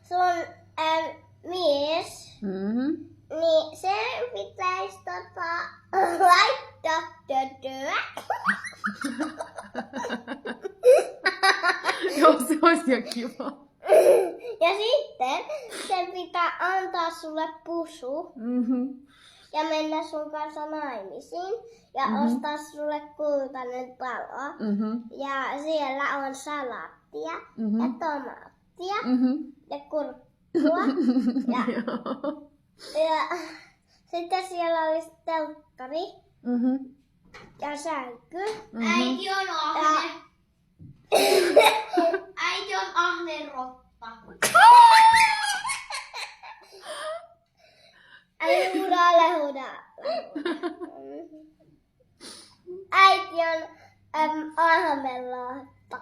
sun mies, niin sen pitäisi laittaa tötöä. Joo, se olisi jo kiva. Ja sitten sen pitää antaa sulle pusu ja mennä sun kanssa naimisiin ja ostaa sulle kultainen talo. Ja siellä on salaattia ja tomaattia ja kurkkua. Ja sitten siellä olisi telkkari ja sänky. Äiti on ahne. Äiti on ahne rotta. Äiti on ahmelotta.